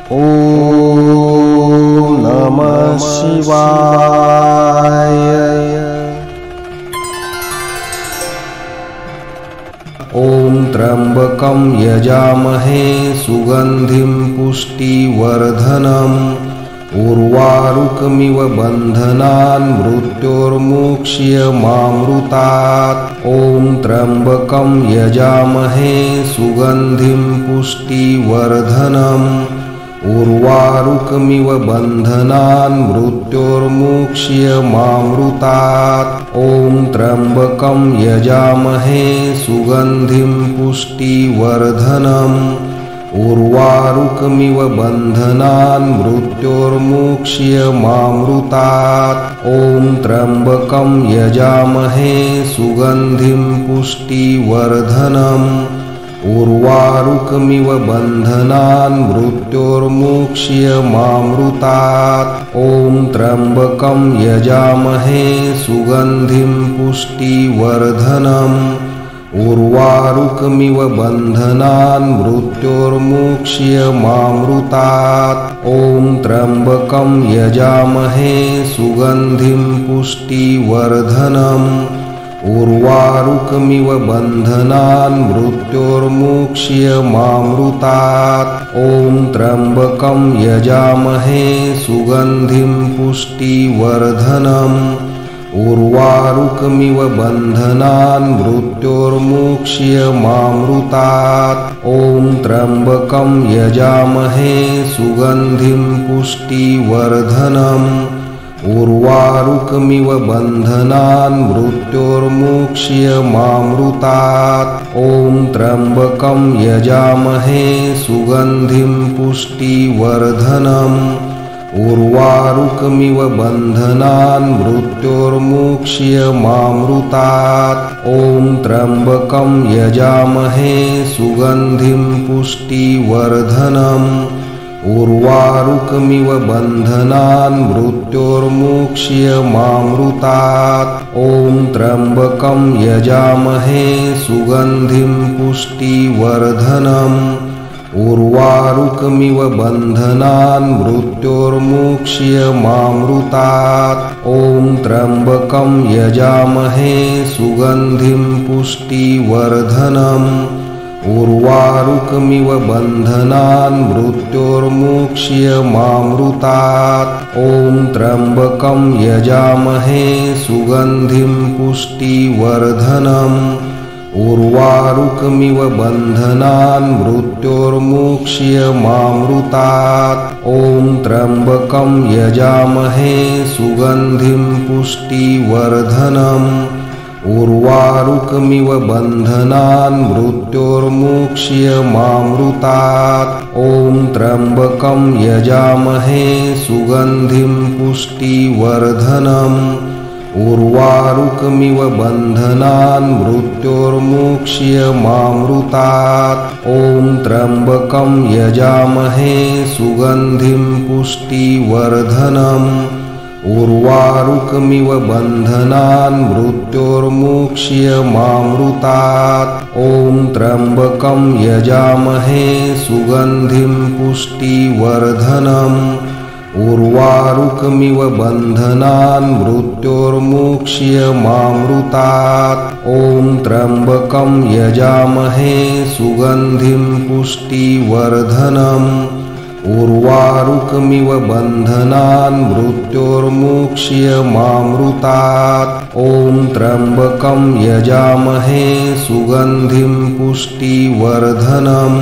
ॐ नमः शिवाय। ॐ त्र्यंबकं यजामहे सुगंधिं पुष्टिवर्धनम् उर्वारुकमिव बन्धनान् मृत्योर्मुक्ष्यमामृतात्। ॐ त्र्यंबकं यजामहे सुगंधिं पुष्टिवर्धनम् उर्वारुकमिव बन्धनान् मृत्योर्मुक्ष्यमामृतात्। ॐ त्र्यंबकं यजामहे सुगंधिं पुष्टिवर्धनम् उर्वारुकमिव बन्धनान् मृत्योर्मुक्ष्यमामृतात्। ॐ त्र्यंबकं यजामहे सुगंधिं पुष्टिवर्धनम् उर्वारुकमिव बन्धनान् मृत्योर्मुक्ष्यमामृतात्। ॐ त्र्यंबकं यजामहे सुगंधिं पुष्टिवर्धनम् उर्वारुकमिव बन्धनान् मृत्योर्मुक्ष्यमामृतात्। ॐ त्र्यंबकं यजामहे सुगंधिं पुष्टिवर्धनम् उर्वारुकमिव बन्धनान् मृत्योर्मुक्ष्यमामृतात्। ॐ त्र्यंबकं यजामहे सुगंधिं पुष्टिवर्धनम् उर्वारुकमिव बन्धनान् मृत्योर्मुक्ष्यमामृतात्। ॐ त्र्यंबकं यजामहे सुगंधिं पुष्टिवर्धनम् उर्वारुकमिव बन्धनान् मृत्योर्मुक्ष्यमामृतात्। ॐ त्र्यंबकं यजामहे सुगंधिं पुष्टिवर्धनम् उर्वारुकमिव बन्धनान् मृत्योर्मुक्ष्यमामृतात्। ॐ त्र्यंबकं यजामहे सुगंधिं पुष्टिवर्धनम् उर्वारुकमिव बन्धनान् मृत्योर्मुक्ष्यमामृतात्। ॐ त्र्यंबकं यजामहे सुगंधिं पुष्टिवर्धनम् उर्वारुकमिव बन्धनान् मृत्योर्मुक्ष्यमामृतात्। ॐ त्र्यंबकं यजामहे सुगंधिं पुष्टिवर्धनम् उर्वारुकमिव बन्धनान् मृत्योर्मुक्ष्यमामृतात्। ॐ त्र्यंबकं यजामहे सुगंधिं पुष्टिवर्धनम् उर्वारुकमिव बन्धनान् मृत्योर्मुक्ष्यमामृतात्। ॐ त्र्यंबकं यजामहे सुगंधिं पुष्टिवर्धनम् उर्वारुकमिव बन्धनान् मृत्योर्मुक्ष्यमामृतात्। ॐ त्र्यंबकं यजामहे सुगंधिं पुष्टिवर्धनम् उर्वारुकमिव बन्धनान् मृत्योर्मुक्ष्यमामृतात्। ॐ त्र्यंबकं यजामहे सुगंधिं पुष्टिवर्धनम् उर्वारुकमिव बन्धनान् मृत्योर्मुक्ष्यमामृतात्। ॐ त्र्यंबकं यजामहे सुगंधिं पुष्टिवर्धनम् उर्वारुकमिव बन्धनान् मृत्योर्मुक्ष्यमामृतात्। ॐ त्र्यंबकं यजामहे सुगंधिं पुष्टिवर्धनम् उर्वारुकमिव बन्धनान् मृत्योर्मुक्ष्यमामृतात्। ॐ त्र्यंबकं यजामहे सुगंधिं पुष्टिवर्धनम्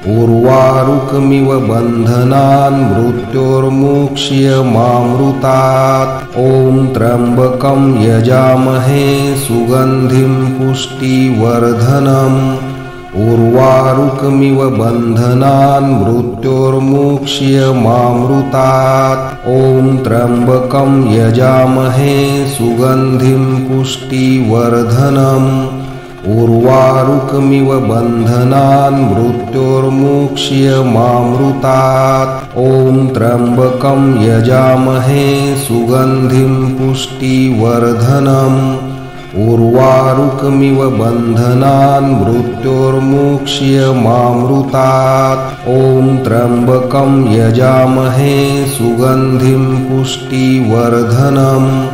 उर्वारुकमिव बन्धनान् मृत्योर्मुक्ष्यमामृतात्। ॐ त्र्यंबकं यजामहे सुगंधिं पुष्टिवर्धनम् उर्वारुकमिव बन्धनान् मृत्योर्मुक्ष्यमामृतात्। ॐ त्र्यंबकं यजामहे सुगंधिं पुष्टिवर्धनम् उर्वारुकमिव बन्धनान् मृत्योर्मुक्ष्यमामृतात्। ॐ त्र्यंबकं यजामहे सुगंधिं पुष्टिवर्धनम् उर्वारुकमिव बन्धनान् मृत्योर्मुक्ष्यमामृतात्। ॐ त्र्यम्बकं यजामहे सुगन्धिं पुष्टिवर्धनम्।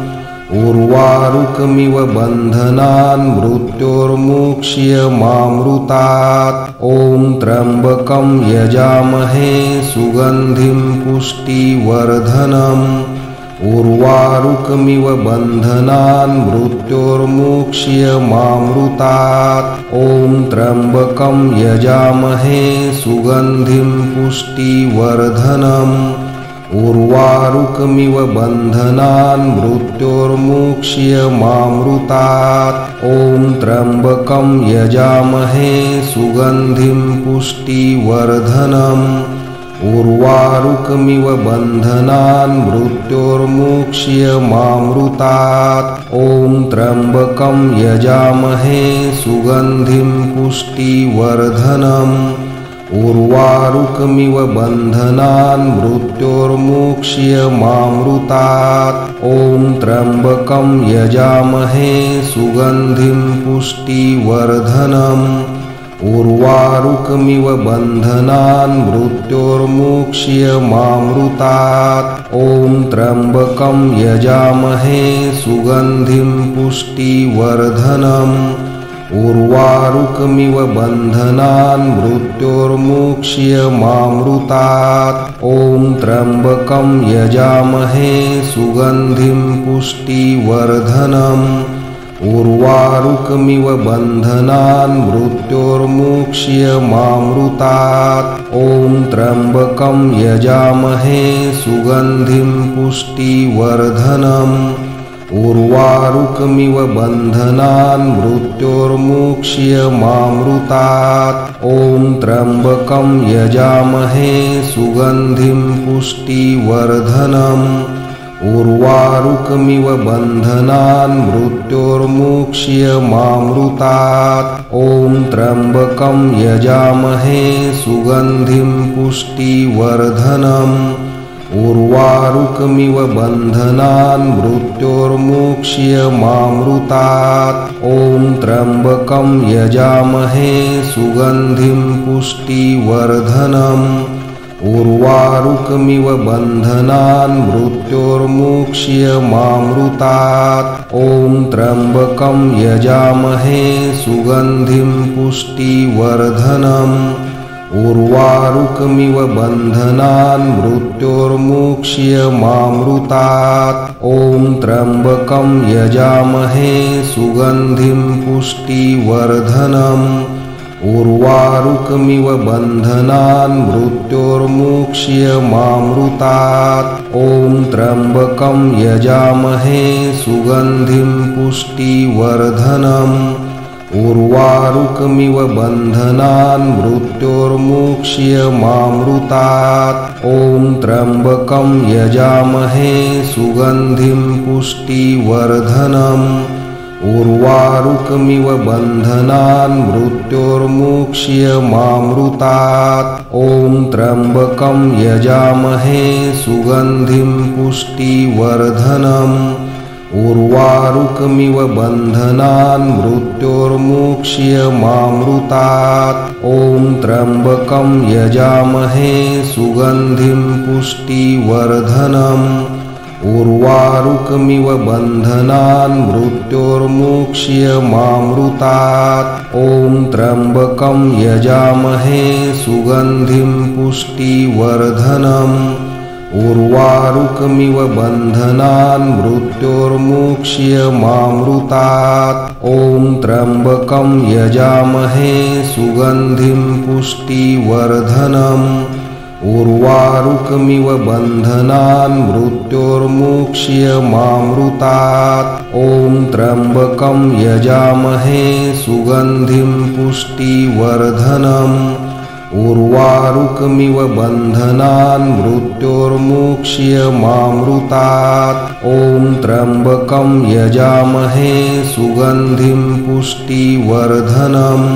उर्वारुकमिव बन्धनान् मृत्योर्मुक्ष्यमामृतात्। ॐ त्र्यम्बकं यजामहे सुगन्धिं पुष्टिवर्धनम्। उर्वारुकमिव बन्धनान् मृत्योर्मुक्ष्यमामृतात्। ॐ त्र्यम्बकं यजामहे सुगन्धिं पुष्टिवर्धनम्। उर्वारुकमिव बन्धनान् मृत्योर्मुक्ष्यमामृतात्। ॐ त्र्यम्बकं यजामहे सुगन्धिं पुष्टिवर्धनम्। उर्वारुकमिव बन्धनान् मृत्योर्मुक्ष्यमामृतात्। ॐ त्र्यम्बकं यजामहे सुगन्धिं पुष्टिवर्धनम्। उर्वारुकमिव बन्धनान् मृत्योर्मुक्ष्यमामृतात्। ॐ त्र्यम्बकं यजामहे सुगन्धिं पुष्टिवर्धनम्। उर्वारुकमिव बन्धनान् मृत्योर्मुक्ष्यमामृतात्। ॐ त्र्यम्बकं यजामहे सुगन्धिं पुष्टिवर्धनम्। उर्वारुकमिव बन्धनान् मृत्योर्मुक्ष्यमामृतात्। ॐ त्र्यम्बकं यजामहे सुगन्धिं पुष्टिवर्धनम्। उर्वारुकमिव बन्धनान् मृत्योर्मुक्ष्यमामृतात्। ॐ त्र्यम्बकं यजामहे सुगन्धिं पुष्टिवर्धनम्। उर्वारुकमिव बन्धनान् मृत्योर्मुक्ष्यमामृतात्। ॐ त्र्यम्बकं यजामहे सुगन्धिं पुष्टिवर्धनम्। उर्वारुकमिव बन्धनान् मृत्योर्मुक्ष्यमामृतात्। ॐ त्र्यम्बकं यजामहे सुगन्धिं पुष्टिवर्धनम्। उर्वारुकमिव बन्धनान् मृत्योर्मुक्ष्यमामृतात्। ॐ त्र्यम्बकं यजामहे सुगन्धिं पुष्टिवर्धनम्। उर्वारुकमिव बन्धनान् मृत्योर्मुक्ष्यमामृतात्। ॐ त्र्यम्बकं यजामहे सुगन्धिं पुष्टिवर्धनम्। उर्वारुकमिव बन्धनान् मृत्योर्मुक्ष्यमामृतात्। ॐ त्र्यम्बकं यजामहे सुगन्धिं पुष्टिवर्धनम्। उर्वारुकमिव बन्धनान् मृत्योर्मुक्ष्यमामृतात्। ॐ त्र्यम्बकं यजामहे सुगन्धिं पुष्टिवर्धनम्। उर्वारुकमिव बन्धनान् मृत्योर्मुक्ष्यमामृतात्। ॐ त्र्यम्बकं यजामहे सुगन्धिं पुष्टिवर्धनम्। उर्वारुकमिव बन्धनान् मृत्योर्मुक्ष्यमामृतात्। ॐ त्र्यम्बकं यजामहे सुगन्धिं पुष्टिवर्धनम्। उर्वारुकमिव बन्धनान् मृत्योर्मुक्ष्यमामृतात्। ॐ त्र्यम्बकं यजामहे सुगन्धिं पुष्टिवर्धनम्। उर्वारुकमिव बन्धनान् मृत्योर्मुक्ष्यमामृतात्। ॐ त्र्यम्बकं यजामहे सुगन्धिं पुष्टिवर्धनम्। उर्वारुकमिव बन्धनान् मृत्योर्मुक्ष्यमामृतात्। ॐ त्र्यम्बकं यजामहे सुगन्धिं पुष्टिवर्धनम्। उर्वारुकमिव बन्धनान् मृत्योर्मुक्ष्यमामृतात्। ॐ त्र्यम्बकं यजामहे सुगन्धिं पुष्टिवर्धनम्। उर्वारुकमिव बन्धनान् मृत्योर्मुक्ष्यमामृतात्। ॐ त्र्यम्बकं यजामहे सुगन्धिं पुष्टिवर्धनम्।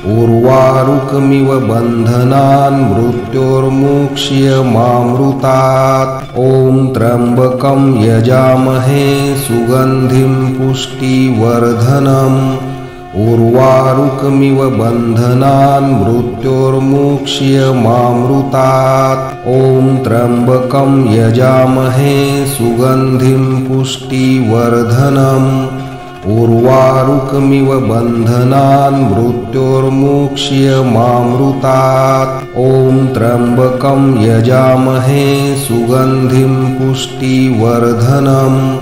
उर्वारुकमिव बन्धनान् मृत्योर्मुक्ष्यमामृतात्। ॐ त्र्यम्बकं यजामहे सुगन्धिं पुष्टिवर्धनम्। उर्वारुकमिव बन्धनान् मृत्योर्मुक्ष्यमामृतात्। ॐ त्र्यम्बकं यजामहे सुगन्धिं पुष्टिवर्धनम्। उर्वारुकमिव बन्धनान् मृत्योर्मुक्ष्यमामृतात्। ॐ त्र्यम्बकं यजामहे सुगन्धिं पुष्टिवर्धनम्।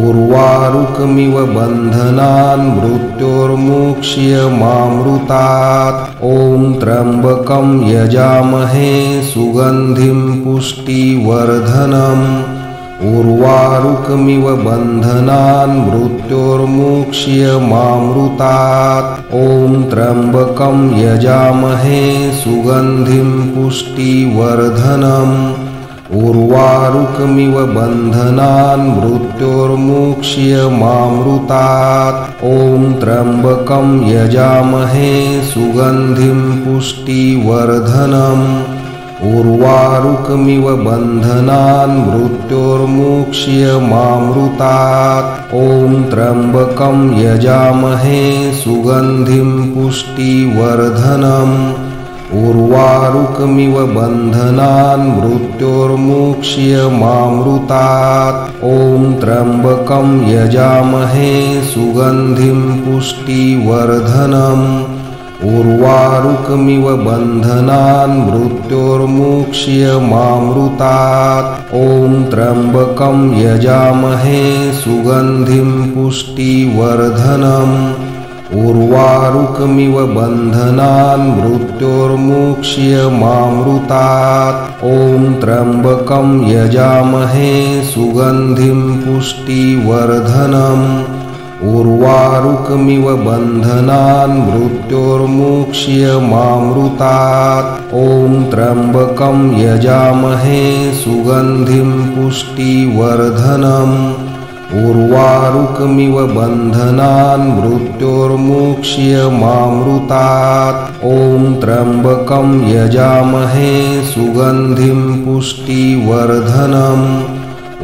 उर्वारुकमिव बन्धनान् मृत्योर्मुक्ष्यमामृतात्। ॐ त्र्यम्बकं यजामहे सुगन्धिं पुष्टिवर्धनम्। उर्वारुकमिव बन्धनान् मृत्योर्मुक्ष्यमामृतात्। ॐ त्र्यम्बकं यजामहे सुगन्धिं पुष्टिवर्धनम्। उर्वारुकमिव बन्धनान् मृत्योर्मुक्ष्यमामृतात्। ॐ त्र्यम्बकं यजामहे सुगन्धिं पुष्टिवर्धनम्। उर्वारुकमिव बन्धनान् मृत्योर्मुक्ष्यमामृतात्। ॐ त्र्यम्बकं यजामहे सुगन्धिं पुष्टिवर्धनम्। उर्वारुकमिव बन्धनान् मृत्योर्मुक्ष्यमामृतात्। ॐ त्र्यम्बकं यजामहे सुगन्धिं पुष्टिवर्धनम्। उर्वारुकमिव बन्धनान् मृत्योर्मुक्ष्यमामृतात्। ॐ त्र्यम्बकं यजामहे सुगन्धिं पुष्टिवर्धनम्। उर्वारुकमिव बन्धनान् मृत्योर्मुक्ष्यमामृतात्। ॐ त्र्यम्बकं यजामहे सुगन्धिं पुष्टिवर्धनम्। उर्वारुकमिव बन्धनान् मृत्योर्मुक्ष्यमामृतात्। ॐ त्र्यम्बकं यजामहे सुगन्धिं पुष्टिवर्धनम्। उर्वारुकमिव बन्धनान् मृत्योर्मुक्ष्यमामृतात्। ॐ त्र्यम्बकं यजामहे सुगन्धिं पुष्टिवर्धनम्।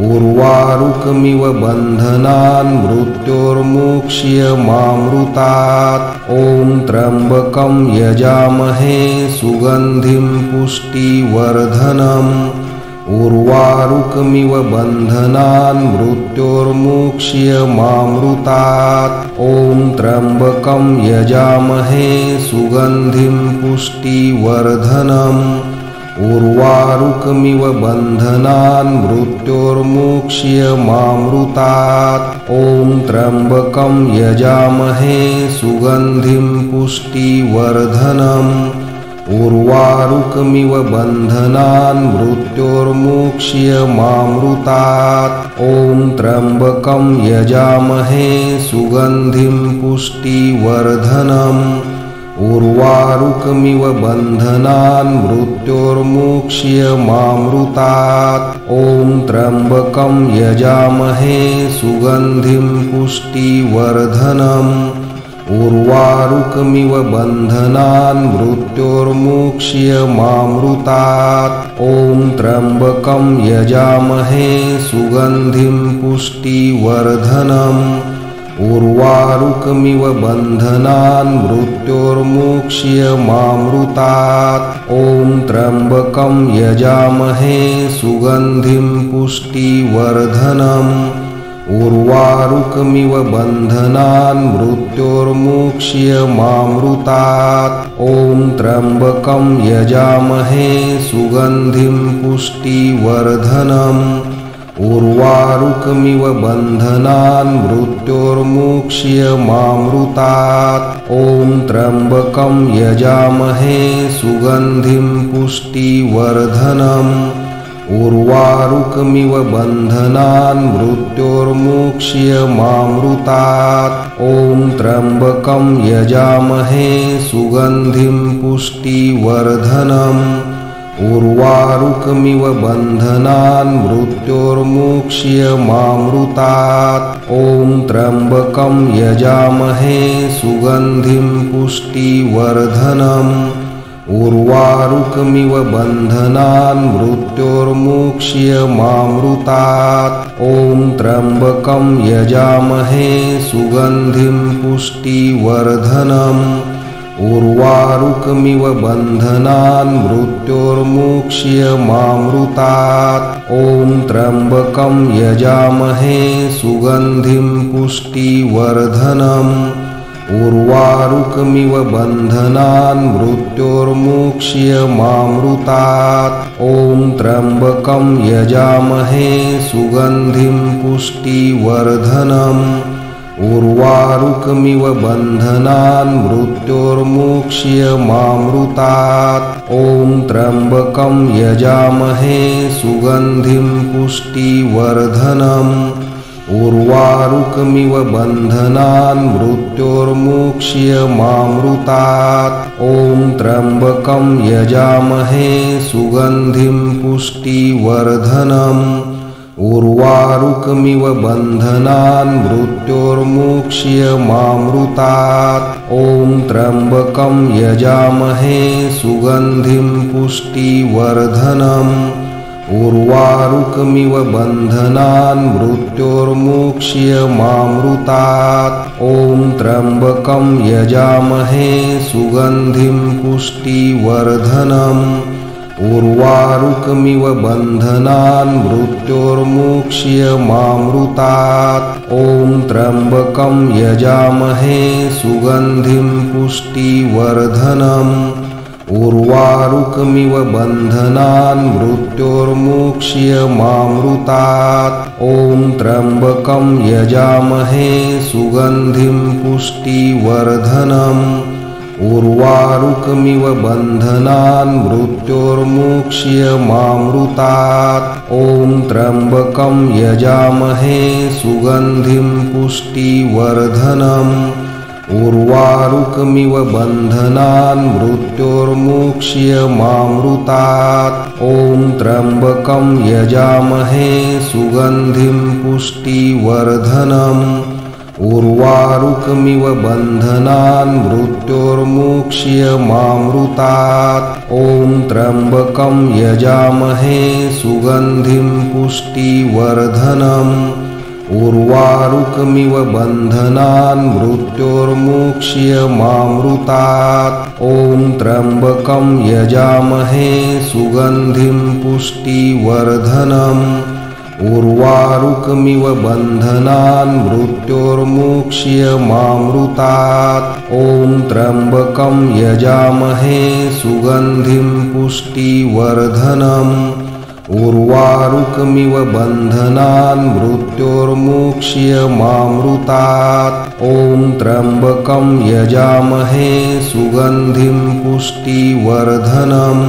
उर्वारुकमिव बन्धनान् मृत्योर्मुक्ष्यमामृतात्। ॐ त्र्यम्बकं यजामहे सुगन्धिं पुष्टिवर्धनम्। उर्वारुकमिव बन्धनान् मृत्योर्मुक्ष्यमामृतात्। ॐ त्र्यम्बकं यजामहे सुगन्धिं पुष्टिवर्धनम्। उर्वारुकमिव बन्धनान् मृत्योर्मुक्ष्यमामृतात्। ॐ त्र्यम्बकं यजामहे सुगन्धिं पुष्टिवर्धनम्। उर्वारुकमिव बन्धनान् मृत्योर्मुक्ष्यमामृतात्। ॐ त्र्यम्बकं यजामहे सुगन्धिं पुष्टिवर्धनम्। उर्वारुकमिव बन्धनान् मृत्योर्मुक्ष्यमामृतात्। ॐ त्र्यम्बकं यजामहे सुगन्धिं पुष्टिवर्धनम्। उर्वारुकमिव बन्धनान् मृत्योर्मुक्ष्यमामृतात्। ॐ त्र्यम्बकं यजामहे सुगन्धिं पुष्टिवर्धनम्। उर्वारुकमिव बन्धनान् मृत्योर्मुक्ष्यमामृतात्। ॐ त्र्यम्बकं यजामहे सुगन्धिं पुष्टिवर्धनम्। उर्वारुकमिव बन्धनान् मृत्योर्मुक्ष्यमामृतात्। ॐ त्र्यम्बकं यजामहे सुगन्धिं पुष्टिवर्धनम्। उर्वारुकमिव बन्धनान् मृत्योर्मुक्ष्यमामृतात्। ॐ त्र्यम्बकं यजामहे सुगन्धिं पुष्टिवर्धनम्। उर्वारुकमिव बन्धनान् मृत्योर्मुक्ष्यमामृतात्। ॐ त्र्यम्बकं यजामहे सुगन्धिं पुष्टिवर्धनम्। उर्वारुकमिव बन्धनान् मृत्योर्मुक्ष्यमामृतात्। ॐ त्र्यम्बकं यजामहे सुगन्धिं पुष्टिवर्धनम्। उर्वारुकमिव बन्धनान् मृत्योर्मुक्ष्यमामृतात्। ॐ त्र्यम्बकं यजामहे सुगन्धिं पुष्टिवर्धनम्। उर्वारुकमिव बन्धनान् मृत्योर्मुक्ष्यमामृतात्। ॐ त्र्यम्बकं यजामहे सुगन्धिं पुष्टिवर्धनम्। उर्वारुकमिव बन्धनान् मृत्योर्मुक्ष्यमामृतात्। ॐ त्र्यम्बकं यजामहे सुगन्धिं पुष्टिवर्धनम्। उर्वारुकमिव बन्धनान् मृत्योर्मुक्ष्यमामृतात्। ॐ त्र्यम्बकं यजामहे सुगन्धिं पुष्टिवर्धनम्। उर्वारुकमिव बन्धनान् मृत्योर्मुक्ष्यमामृतात्। ॐ त्र्यम्बकं यजामहे सुगन्धिं पुष्टिवर्धनम्। उर्वारुकमिव बन्धनान् मृत्योर्मुक्ष्यमामृतात्। ॐ त्र्यम्बकं यजामहे सुगन्धिं पुष्टिवर्धनम्। उर्वारुकमिव बन्धनान् मृत्योर्मुक्ष्यमामृतात्। ॐ त्र्यम्बकं यजामहे सुगन्धिं पुष्टिवर्धनम्। उर्वारुकमिव बन्धनान् मृत्योर्मुक्ष्यमामृतात्। ॐ त्र्यम्बकं यजामहे सुगन्धिं पुष्टिवर्धनम्। उर्वारुकमिव बन्धनान् मृत्योर्मुक्ष्यमामृतात्। ॐ त्र्यम्बकं यजामहे सुगन्धिं पुष्टिवर्धनम्। उर्वारुकमिव बन्धनान् मृत्योर्मुक्ष्यमामृतात्। ॐ त्र्यम्बकं यजामहे सुगन्धिं पुष्टिवर्धनम्। उर्वारुकमिव बन्धनान् मृत्योर्मुक्ष्यमामृतात्। ॐ त्र्यम्बकं यजामहे सुगन्धिं पुष्टिवर्धनम्। उर्वारुकमिव बन्धनान् मृत्योर्मुक्ष्यमामृतात्। ॐ त्र्यम्बकं यजामहे सुगन्धिं पुष्टिवर्धनम्। उर्वारुकमिव बन्धनान् मृत्योर्मुक्ष्यमामृतात्। ॐ त्र्यम्बकं यजामहे सुगन्धिं पुष्टिवर्धनम्। उर्वारुकमिव बन्धनान् मृत्योर्मुक्ष्यमामृतात्। ॐ त्र्यम्बकं यजामहे सुगन्धिं पुष्टिवर्धनम्। उर्वारुकमिव बन्धनान् मृत्योर्मुक्ष्यमामृतात्। ॐ त्र्यम्बकं यजामहे सुगन्धिं पुष्टिवर्धनम्।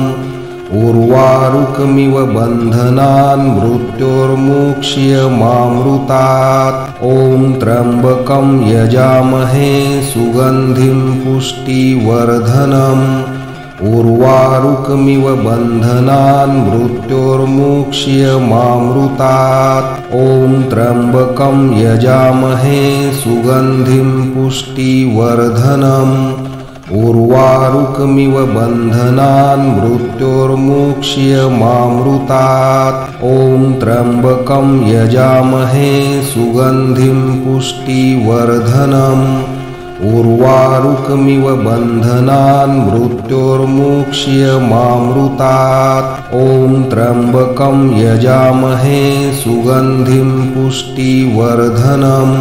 उर्वारुकमिव बन्धनान् मृत्योर्मुक्ष्यमामृतात्। ॐ त्र्यम्बकं यजामहे सुगन्धिं पुष्टिवर्धनम्। उर्वारुकमिव बन्धनान् मृत्योर्मुक्ष्यमामृतात्। ॐ त्र्यम्बकं यजामहे सुगन्धिं पुष्टिवर्धनम्। उर्वारुकमिव बन्धनान् मृत्योर्मुक्ष्यमामृतात्। ॐ त्र्यम्बकं यजामहे सुगन्धिं पुष्टिवर्धनम्। उर्वारुकमिव बन्धनान् मृत्योर्मुक्ष्यमामृतात्। ॐ त्र्यम्बकं यजामहे सुगन्धिं पुष्टिवर्धनम्।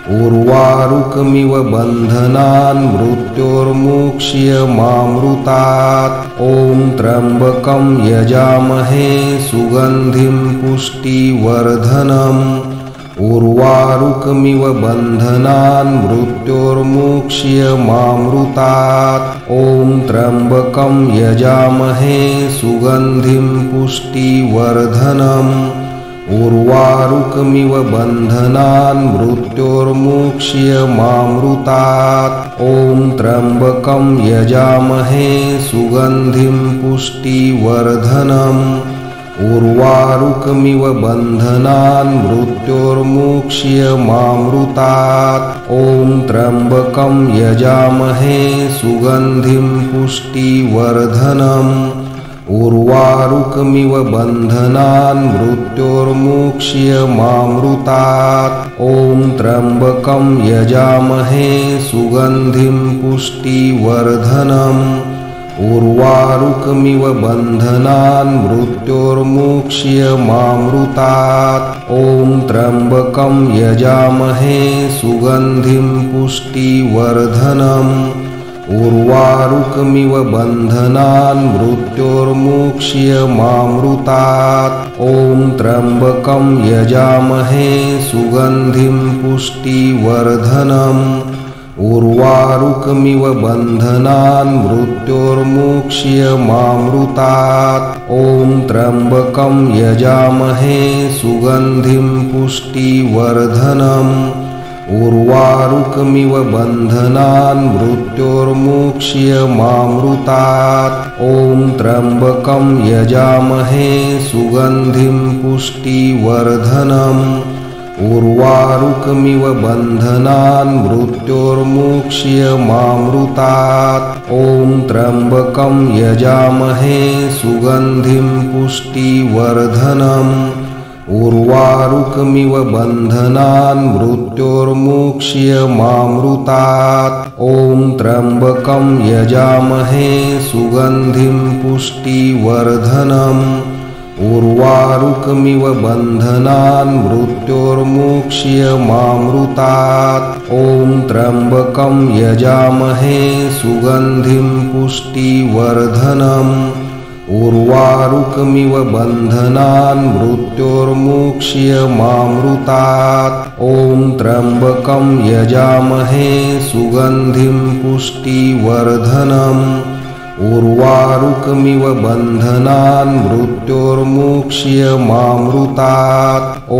उर्वारुकमिव बन्धनान् मृत्योर्मुक्ष्यमामृतात्। ॐ त्र्यम्बकं यजामहे सुगन्धिं पुष्टिवर्धनम्। उर्वारुकमिव बन्धनान् मृत्योर्मुक्ष्यमामृतात्। ॐ त्र्यम्बकं यजामहे सुगन्धिं पुष्टिवर्धनम्। उर्वारुकमिव बन्धनान् मृत्योर्मुक्ष्यमामृतात्। ॐ त्र्यम्बकं यजामहे सुगन्धिं पुष्टिवर्धनम्। उर्वारुकमिव बन्धनान् मृत्योर्मुक्ष्यमामृतात्। ॐ त्र्यम्बकं यजामहे सुगन्धिं पुष्टिवर्धनम्। उर्वारुकमिव बन्धनान् मृत्योर्मुक्ष्यमामृतात्। ॐ त्र्यम्बकं यजामहे सुगन्धिं पुष्टिवर्धनम्। उर्वारुकमिव बन्धनान् मृत्योर्मुक्ष्यमामृतात्। ॐ त्र्यम्बकं यजामहे सुगन्धिं पुष्टिवर्धनम्। उर्वारुकमिव बन्धनान् मृत्योर्मुक्ष्यमामृतात्। ॐ त्र्यम्बकं यजामहे सुगन्धिं पुष्टिवर्धनम्। उर्वारुकमिव बन्धनान् मृत्योर्मुक्ष्यमामृतात्। ॐ त्र्यम्बकं यजामहे सुगन्धिं पुष्टिवर्धनम्। उर्वारुकमिव बन्धनान् मृत्योर्मुक्ष्यमामृतात्। ॐ त्र्यम्बकं यजामहे सुगन्धिं पुष्टिवर्धनम्। उर्वारुकमिव बन्धनान् मृत्योर्मुक्ष्यमामृतात्। ॐ त्र्यम्बकं यजामहे सुगन्धिं पुष्टिवर्धनम्। उर्वारुकमिव बन्धनान् मृत्योर्मुक्ष्यमामृतात्। ॐ त्र्यम्बकं यजामहे सुगन्धिं पुष्टिवर्धनम्। उर्वारुकमिव बन्धनान् मृत्योर्मुक्ष्यमामृतात्। ॐ त्र्यम्बकं यजामहे सुगन्धिं पुष्टिवर्धनम्। उर्वारुकमिव बन्धनान् मृत्योर्मुक्ष्यमामृतात्। ॐ त्र्यम्बकं यजामहे सुगन्धिं पुष्टिवर्धनम्। उर्वारुकमिव बन्धनान् मृत्योर्मुक्ष्यमामृतात्। ॐ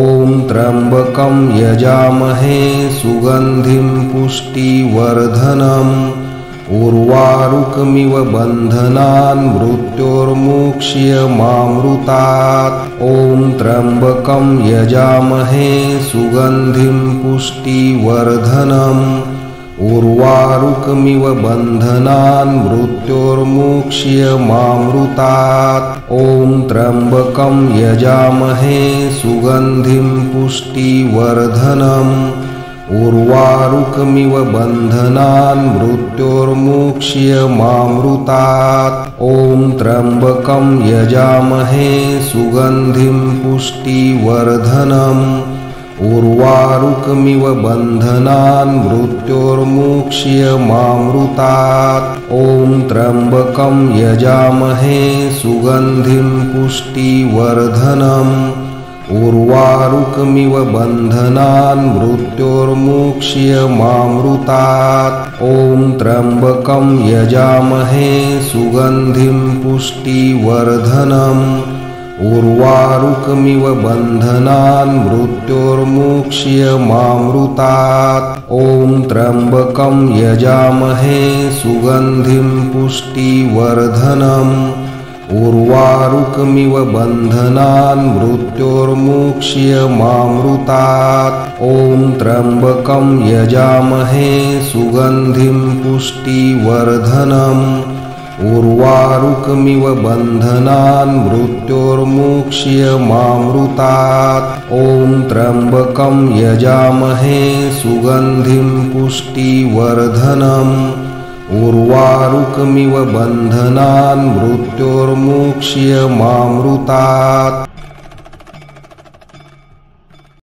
त्र्यम्बकं यजामहे सुगन्धिं पुष्टिवर्धनम्। उर्वारुकमिव बन्धनान् मृत्योर्मुक्ष्यमामृतात्। ॐ त्र्यम्बकं यजामहे सुगन्धिं पुष्टिवर्धनम्। उर्वारुकमिव बन्धनान् मृत्योर्मुक्ष्यमामृतात्। ॐ त्र्यम्बकं यजामहे सुगन्धिं पुष्टिवर्धनम्। उर्वारुकमिव बन्धनान् मृत्योर्मुक्ष्यमामृतात्। ॐ त्र्यम्बकं यजामहे सुगन्धिं पुष्टिवर्धनम्। उर्वारुकमिव बन्धनान् मृत्योर्मुक्ष्यमामृतात्। ॐ त्र्यम्बकं यजामहे सुगन्धिं पुष्टिवर्धनम्। उर्वारुकमिव बन्धनान् मृत्योर्मुक्ष्यमामृतात्। ॐ त्र्यम्बकं यजामहे सुगन्धिं पुष्टिवर्धनम्। उर्वारुकमिव बन्धनान् मृत्योर्मुक्ष्यमामृतात्। ॐ त्र्यम्बकं यजामहे सुगन्धिं पुष्टिवर्धनम्। उर्वारुकमिव बन्धनान् मृत्योर्मुक्ष्यमामृतात्। ॐ त्र्यम्बकं यजामहे सुगन्धिं पुष्टिवर्धनम्। उर्वारुकमिव बन्धनान् मृत्योर्मुक्ष्यमामृतात्। ॐ त्र्यम्बकं यजामहे सुगन्धिं पुष्टिवर्धनम्। उर्वारुकमिव बन्धनान् मृत्योर्मुक्ष्यमामृतात्।